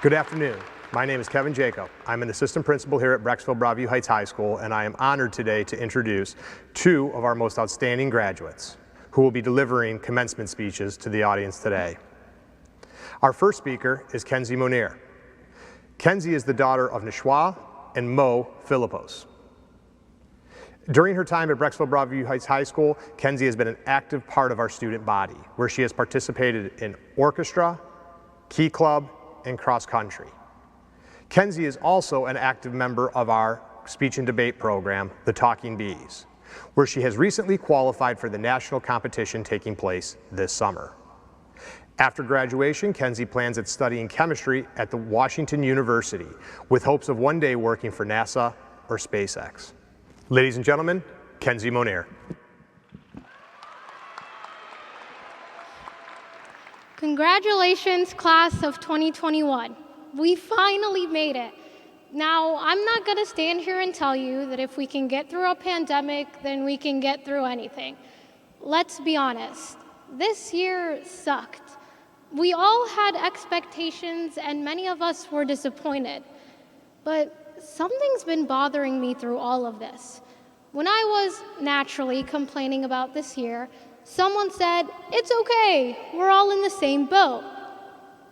Good afternoon. My name is Kevin Jacob. I'm an assistant principal here at Brecksville Broadview Heights High School, and I am honored today to introduce two of our most outstanding graduates who will be delivering commencement speeches to the audience today. Our first speaker is Kenzie Mounir. Kenzie is the daughter of Nashwa and Mo Philippos. During her time at Brecksville Broadview Heights High School, Kenzie has been an active part of our student body, where she has participated in orchestra, key club, and cross country. Kenzie is also an active member of our speech and debate program, the Talking Bees, where she has recently qualified for the national competition taking place this summer. After graduation, Kenzie plans at studying chemistry at the Washington University, with hopes of one day working for NASA or SpaceX. Ladies and gentlemen, Kenzie Mounir. Congratulations, class of 2021. We finally made it. Now, I'm not gonna stand here and tell you that if we can get through a pandemic, then we can get through anything. Let's be honest, this year sucked. We all had expectations and many of us were disappointed. But something's been bothering me through all of this. When I was naturally complaining about this year, someone said, "It's okay, we're all in the same boat."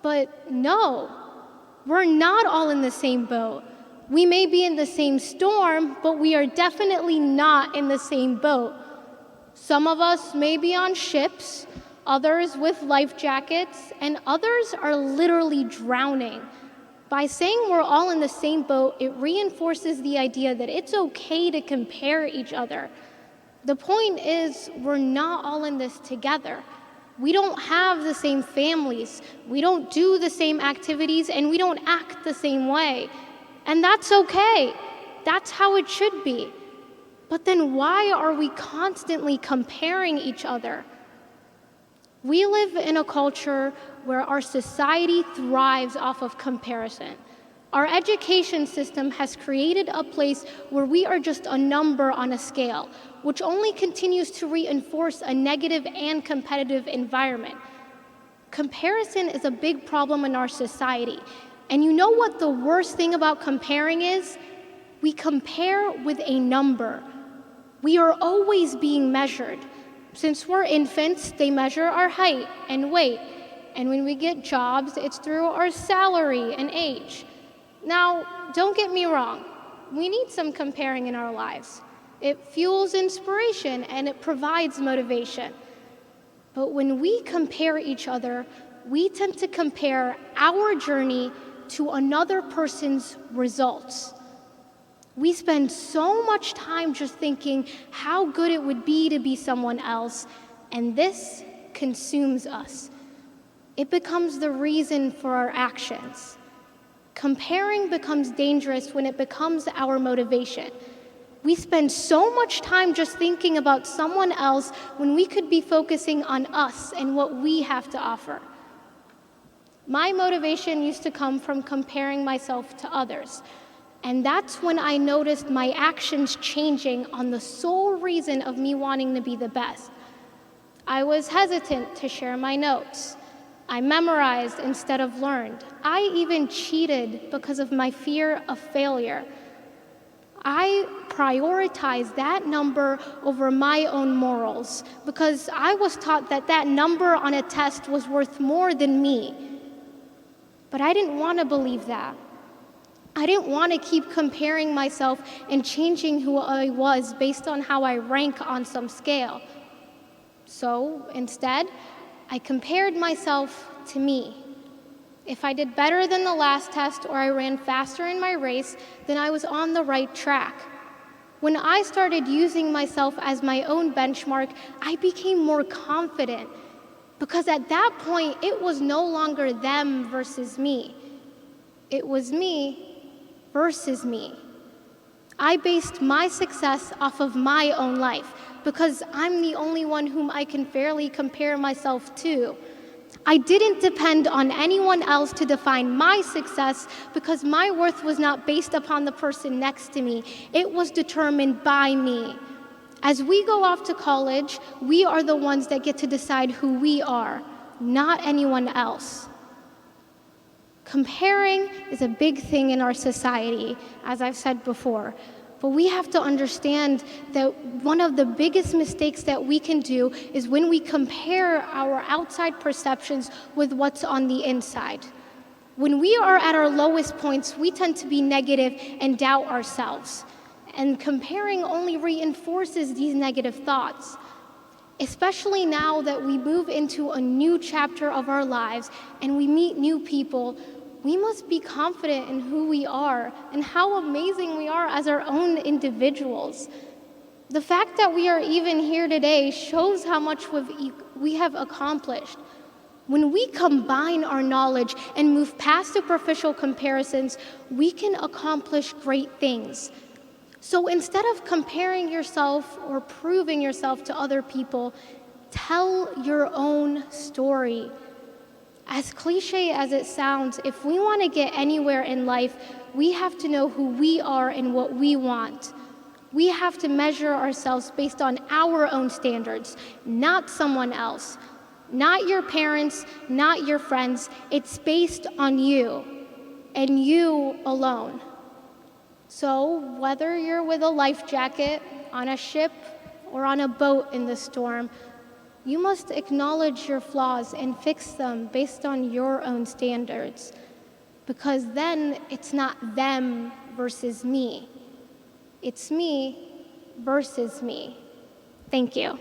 But no, we're not all in the same boat. We may be in the same storm, but we are definitely not in the same boat. Some of us may be on ships, others with life jackets, and others are literally drowning. By saying we're all in the same boat, it reinforces the idea that it's okay to compare each other. The point is, we're not all in this together. We don't have the same families, we don't do the same activities, and we don't act the same way. And that's okay. That's how it should be. But then why are we constantly comparing each other? We live in a culture where our society thrives off of comparison. Our education system has created a place where we are just a number on a scale, which only continues to reinforce a negative and competitive environment. Comparison is a big problem in our society. And you know what the worst thing about comparing is? We compare with a number. We are always being measured. Since we're infants, they measure our height and weight. And when we get jobs, it's through our salary and age. Now, don't get me wrong, we need some comparing in our lives. It fuels inspiration and it provides motivation. But when we compare each other, we tend to compare our journey to another person's results. We spend so much time just thinking how good it would be to be someone else, and this consumes us. It becomes the reason for our actions. Comparing becomes dangerous when it becomes our motivation. We spend so much time just thinking about someone else when we could be focusing on us and what we have to offer. My motivation used to come from comparing myself to others. And that's when I noticed my actions changing on the sole reason of me wanting to be the best. I was hesitant to share my notes. I memorized instead of learned. I even cheated because of my fear of failure. I prioritized that number over my own morals because I was taught that that number on a test was worth more than me. But I didn't want to believe that. I didn't want to keep comparing myself and changing who I was based on how I rank on some scale. So instead, I compared myself to me. If I did better than the last test or I ran faster in my race, then I was on the right track. When I started using myself as my own benchmark, I became more confident because at that point, it was no longer them versus me. It was me versus me. I based my success off of my own life because I'm the only one whom I can fairly compare myself to. I didn't depend on anyone else to define my success because my worth was not based upon the person next to me. It was determined by me. As we go off to college, we are the ones that get to decide who we are, not anyone else. Comparing is a big thing in our society, as I've said before. But we have to understand that one of the biggest mistakes that we can do is when we compare our outside perceptions with what's on the inside. When we are at our lowest points, we tend to be negative and doubt ourselves. And comparing only reinforces these negative thoughts. Especially now that we move into a new chapter of our lives and we meet new people, we must be confident in who we are and how amazing we are as our own individuals. The fact that we are even here today shows how much we have accomplished. When we combine our knowledge and move past superficial comparisons, we can accomplish great things. So instead of comparing yourself or proving yourself to other people, tell your own story. As cliche as it sounds, if we want to get anywhere in life, we have to know who we are and what we want. We have to measure ourselves based on our own standards, not someone else. Not your parents, not your friends. It's based on you and you alone. So whether you're with a life jacket, on a ship, or on a boat in the storm, you must acknowledge your flaws and fix them based on your own standards. Because then it's not them versus me. It's me versus me. Thank you.